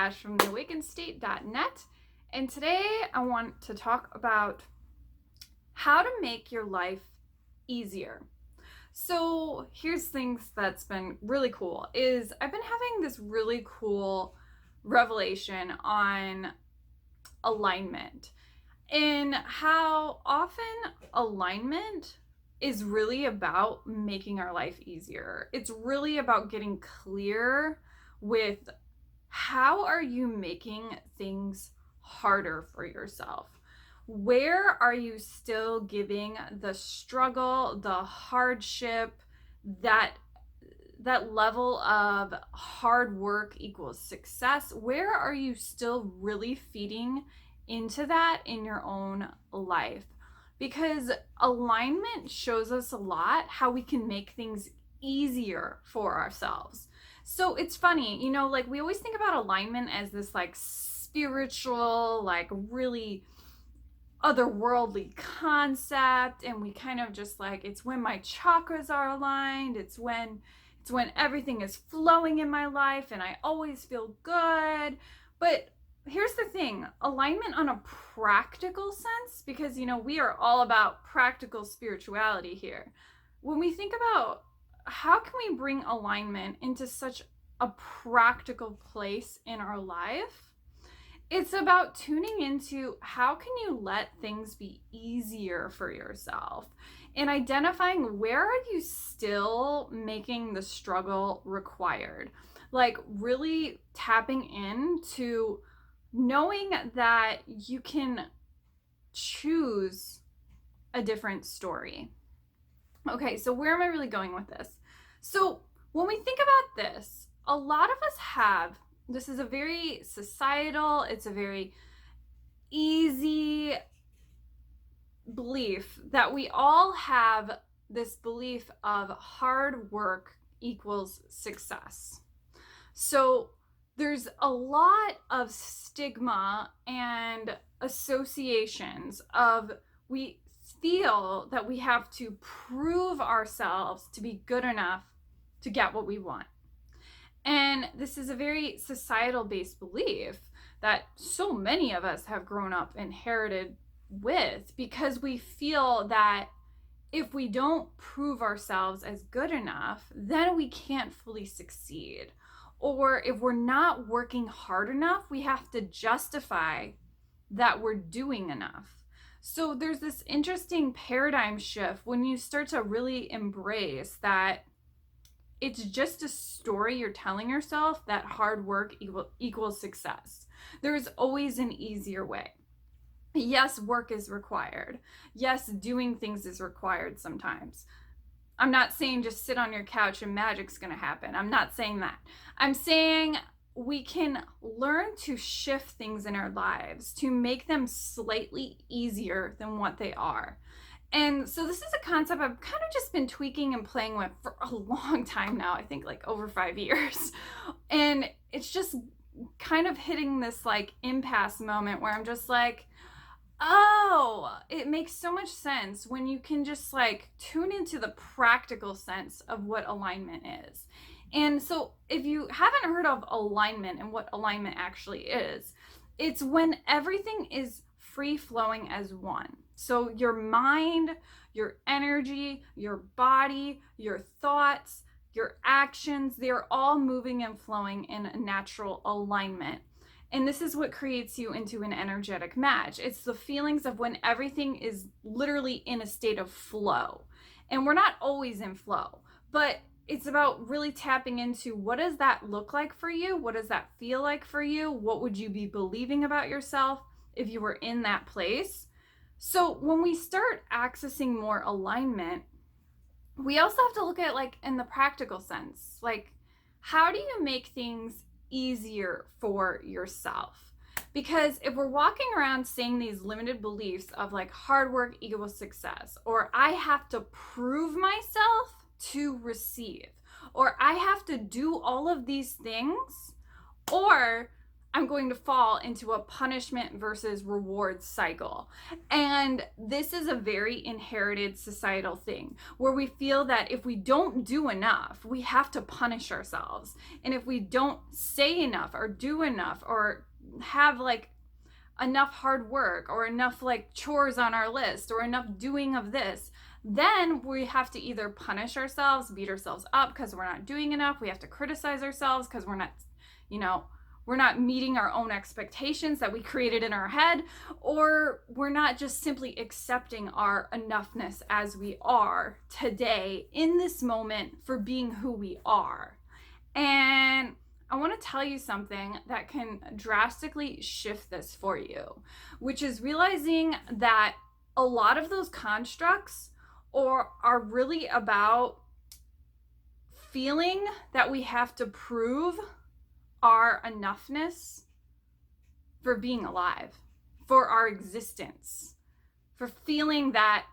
Ash from theawakenedstate.net, and today I want to talk about how to make your life easier. So here's things that's been really cool is I've been having this really cool revelation on alignment and how often alignment is really about making our life easier. It's really about getting clear with how are you making things harder for yourself? Where are you still giving the struggle, the hardship, that level of hard work equals success? Where are you still really feeding into that in your own life? Because alignment shows us a lot how we can make things easier for ourselves. So it's funny, like we always think about alignment as this like spiritual, like really otherworldly concept, and we kind of just like, it's when my chakras are aligned, it's when everything is flowing in my life and I always feel good. But here's the thing, alignment on a practical sense, because we are all about practical spirituality here. When we think about how can we bring alignment into such a practical place in our life, it's about tuning into how can you let things be easier for yourself and identifying where are you still making the struggle required. Like really tapping into knowing that you can choose a different story. Okay, so where am I really going with this? So when we think about this, a lot of us have, this is a very societal, it's a very easy belief that we all have this belief of hard work equals success. So there's a lot of stigma and associations of we feel that we have to prove ourselves to be good enough to get what we want. And this is a very societal based belief that so many of us have grown up inherited with, because we feel that if we don't prove ourselves as good enough, then we can't fully succeed. Or if we're not working hard enough, we have to justify that we're doing enough. So there's this interesting paradigm shift when you start to really embrace that it's just a story you're telling yourself that hard work equals success. There is always an easier way. Yes, work is required. Yes, doing things is required sometimes. I'm not saying just sit on your couch and magic's going to happen. I'm not saying that. I'm saying we can learn to shift things in our lives to make them slightly easier than what they are. And so this is a concept I've kind of just been tweaking and playing with for a long time now, I think like over 5 years. And it's just kind of hitting this like impasse moment where I'm just like, oh, it makes so much sense when you can just like tune into the practical sense of what alignment is. And so if you haven't heard of alignment and what alignment actually is, it's when everything is free flowing as one. So your mind, your energy, your body, your thoughts, your actions, they're all moving and flowing in a natural alignment. And this is what creates you into an energetic match. It's the feelings of when everything is literally in a state of flow. And we're not always in flow, but it's about really tapping into what does that look like for you? What does that feel like for you? What would you be believing about yourself if you were in that place? So when we start accessing more alignment, we also have to look at like in the practical sense, like how do you make things easier for yourself? Because if we're walking around saying these limited beliefs of like hard work equals success, or I have to prove myself to receive, or I have to do all of these things, or I'm going to fall into a punishment versus reward cycle. And this is a very inherited societal thing where we feel that if we don't do enough, we have to punish ourselves. And if we don't say enough or do enough or have like enough hard work or enough like chores on our list or enough doing of this, then we have to either punish ourselves, beat ourselves up because we're not doing enough. We have to criticize ourselves because we're not, we're not meeting our own expectations that we created in our head, or we're not just simply accepting our enoughness as we are today in this moment for being who we are. And I want to tell you something that can drastically shift this for you, which is realizing that a lot of those constructs are really about feeling that we have to prove our enoughness for being alive, for our existence, for feeling that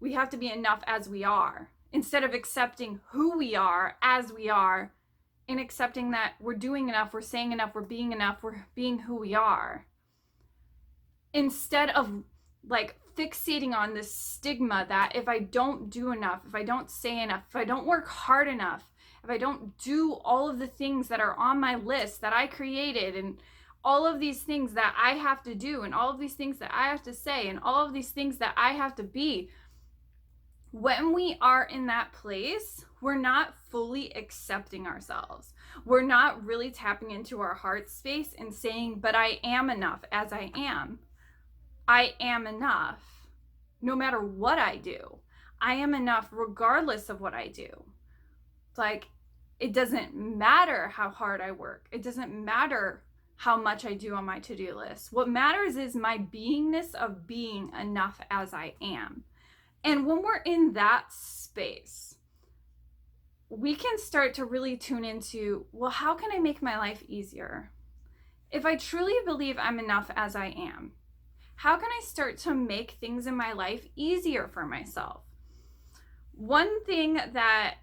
we have to be enough as we are, instead of accepting who we are as we are and accepting that we're doing enough, we're saying enough, we're being who we are. Instead of like fixating on this stigma that if I don't do enough, if I don't say enough, if I don't work hard enough, if I don't do all of the things that are on my list that I created, and all of these things that I have to do, and all of these things that I have to say, and all of these things that I have to be, when we are in that place, we're not fully accepting ourselves. We're not really tapping into our heart space and saying, but I am enough as I am. I am enough no matter what I do. I am enough regardless of what I do. Like, it doesn't matter how hard I work. It doesn't matter how much I do on my to-do list. What matters is my beingness of being enough as I am. And when we're in that space, we can start to really tune into, well, how can I make my life easier? If I truly believe I'm enough as I am, how can I start to make things in my life easier for myself? One thing that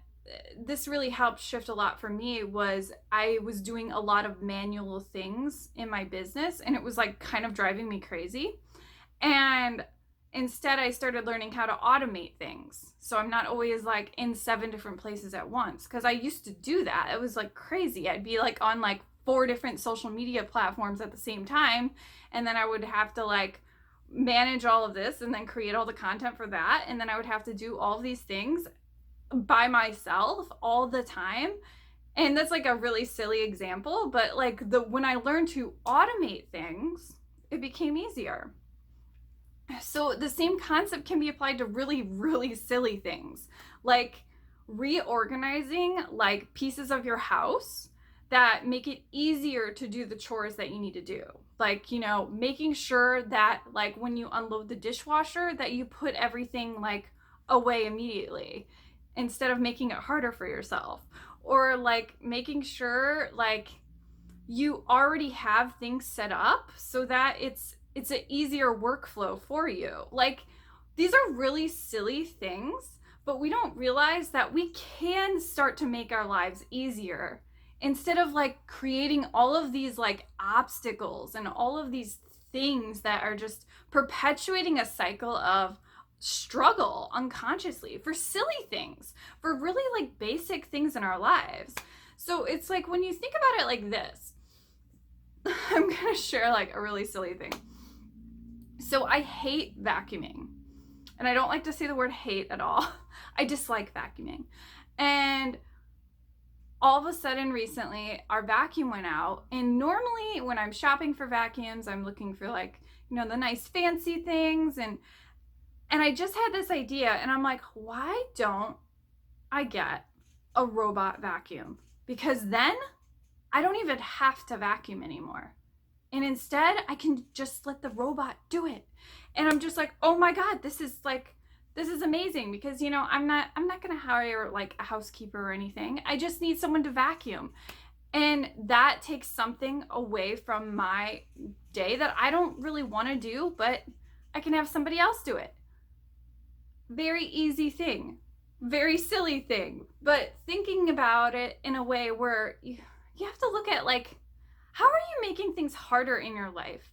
this really helped shift a lot for me was I was doing a lot of manual things in my business, and it was like kind of driving me crazy. And instead, I started learning how to automate things. So I'm not always like in 7 different places at once, because I used to do that. It was like crazy. I'd be like on like 4 different social media platforms at the same time. And then I would have to like manage all of this and then create all the content for that. And then I would have to do all of these things by myself all the time. And that's like a really silly example, but like when I learned to automate things, it became easier. So the same concept can be applied to really, really silly things, like reorganizing like pieces of your house that make it easier to do the chores that you need to do. Like, making sure that like when you unload the dishwasher that you put everything like away immediately instead of making it harder for yourself. Or like making sure like you already have things set up so that it's an easier workflow for you. Like, these are really silly things, but we don't realize that we can start to make our lives easier instead of like creating all of these like obstacles and all of these things that are just perpetuating a cycle of struggle unconsciously for silly things, for really like basic things in our lives. So it's like when you think about it like this, I'm gonna share like a really silly thing. So I hate vacuuming, and I don't like to say the word hate at all. I dislike vacuuming. And all of a sudden recently our vacuum went out, and normally when I'm shopping for vacuums, I'm looking for like, the nice fancy things, and I just had this idea, and I'm like, why don't I get a robot vacuum? Because then I don't even have to vacuum anymore. And instead, I can just let the robot do it. And I'm just like, oh my God, this is amazing, because, I'm not going to hire like a housekeeper or anything. I just need someone to vacuum. And that takes something away from my day that I don't really want to do, but I can have somebody else do it. Very easy thing, very silly thing, but thinking about it in a way where you have to look at like, How are you making things harder in your life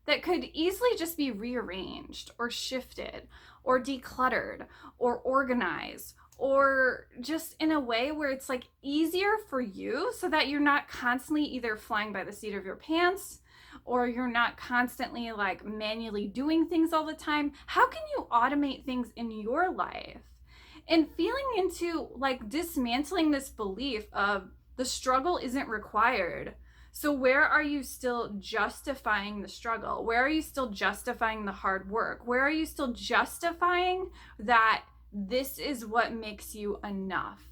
that could easily just be rearranged or shifted or decluttered or organized, or just in a way where it's like easier for you, so that you're not constantly either flying by the seat of your pants, or you're not constantly like manually doing things all the time? How can you automate things in your life? And feeling into like dismantling this belief of the struggle isn't required. So where are you still justifying the struggle? Where are you still justifying the hard work? Where are you still justifying that this is what makes you enough?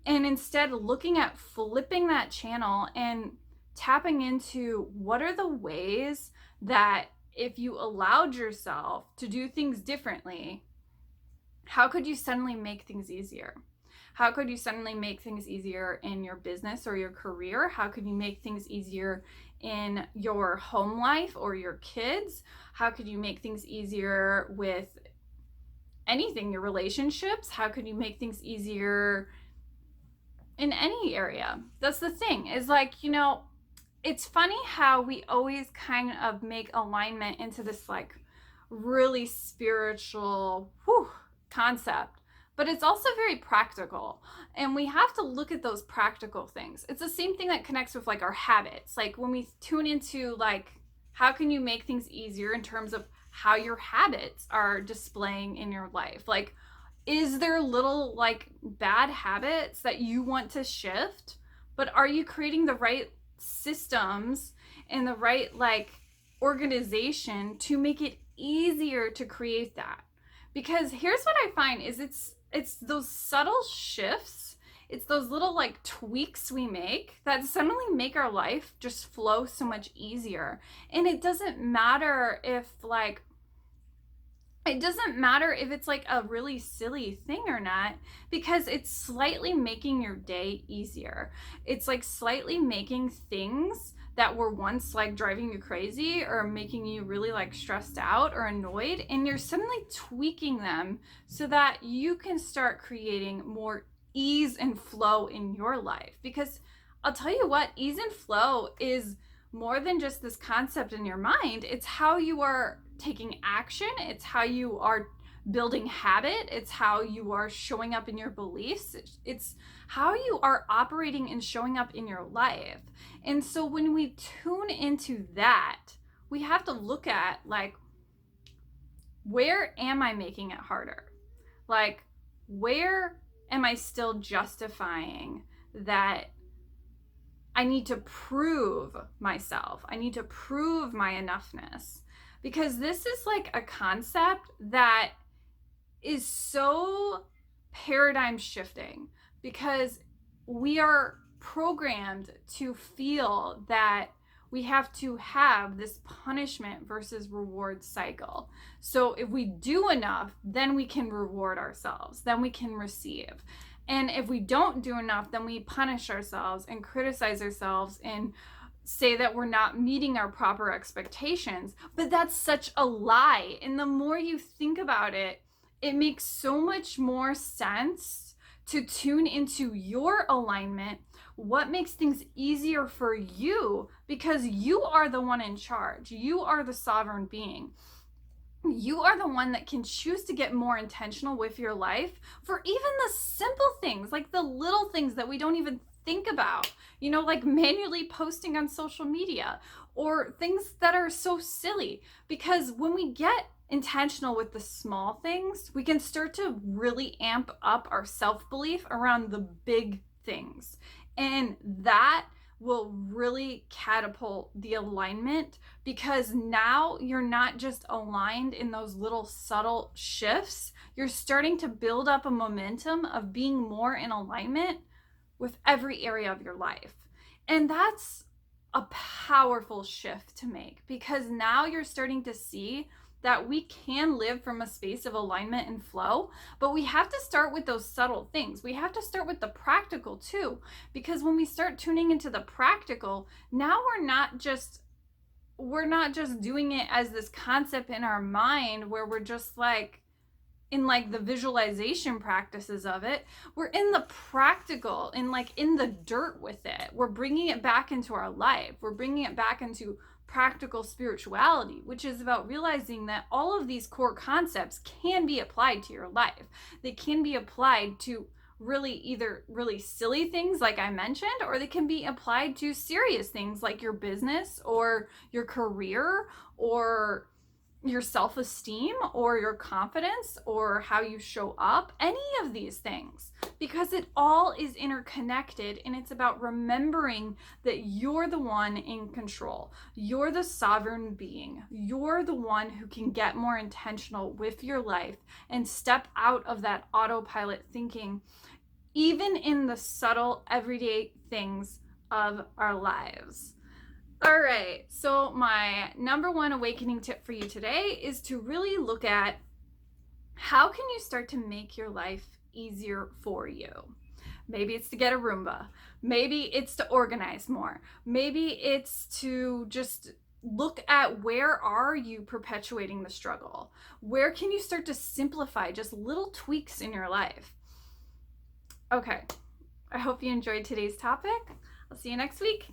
And instead looking at flipping that channel and tapping into what are the ways that if you allowed yourself to do things differently, how could you suddenly make things easier? How could you suddenly make things easier in your business or your career? How could you make things easier in your home life or your kids? How could you make things easier with anything, your relationships? How could you make things easier in any area? That's the thing, is like, you know, it's funny how we always kind of make alignment into this like really spiritual concept, but it's also very practical, and we have to look at those practical things. It's the same thing that connects with like our habits. Like when we tune into like, how can you make things easier in terms of how your habits are displaying in your life? Like, is there little like bad habits that you want to shift, but are you creating the right systems and the right like organization to make it easier to create that? Because here's what I find is it's those subtle shifts, it's those little like tweaks we make that suddenly make our life just flow so much easier. And it doesn't matter if it's like a really silly thing or not, because it's slightly making your day easier. It's like slightly making things that were once like driving you crazy or making you really like stressed out or annoyed, and you're suddenly tweaking them so that you can start creating more ease and flow in your life. Because I'll tell you what, ease and flow is more than just this concept in your mind. It's how you are taking action. It's how you are building habit. It's how you are showing up in your beliefs. It's how you are operating and showing up in your life. And so when we tune into that, we have to look at like, where am I making it harder? Like, where am I still justifying that I need to prove myself? I need to prove my enoughness. Because this is like a concept that is so paradigm shifting, because we are programmed to feel that we have to have this punishment versus reward cycle. So if we do enough, then we can reward ourselves, then we can receive. And if we don't do enough, then we punish ourselves and criticize ourselves and say that we're not meeting our proper expectations. But that's such a lie. And the more you think about it, it makes so much more sense to tune into your alignment, what makes things easier for you, because you are the one in charge. You are the sovereign being. You are the one that can choose to get more intentional with your life for even the simple things, like the little things that we don't even think about, you know, like manually posting on social media, or things that are so silly. Because when we get intentional with the small things, we can start to really amp up our self-belief around the big things. And that will really catapult the alignment, because now you're not just aligned in those little subtle shifts. You're starting to build up a momentum of being more in alignment with every area of your life. And that's a powerful shift to make, because now you're starting to see that we can live from a space of alignment and flow, but we have to start with those subtle things. We have to start with the practical too, because when we start tuning into the practical, now we're not just doing it as this concept in our mind where we're just like in like the visualization practices of it. We're in the practical, in the dirt with it. We're bringing it back into our life. We're bringing it back into practical spirituality, which is about realizing that all of these core concepts can be applied to your life. They can be applied to either really silly things like I mentioned, or they can be applied to serious things like your business or your career or your self-esteem or your confidence or how you show up, any of these things, because it all is interconnected, and it's about remembering that you're the one in control. You're the sovereign being. You're the one who can get more intentional with your life and step out of that autopilot thinking, even in the subtle everyday things of our lives. All right, so my number one awakening tip for you today is to really look at how can you start to make your life easier for you. Maybe it's to get a Roomba. Maybe it's to organize more. Maybe it's to just look at where are you perpetuating the struggle. Where can you start to simplify just little tweaks in your life? Okay, I hope you enjoyed today's topic. I'll see you next week.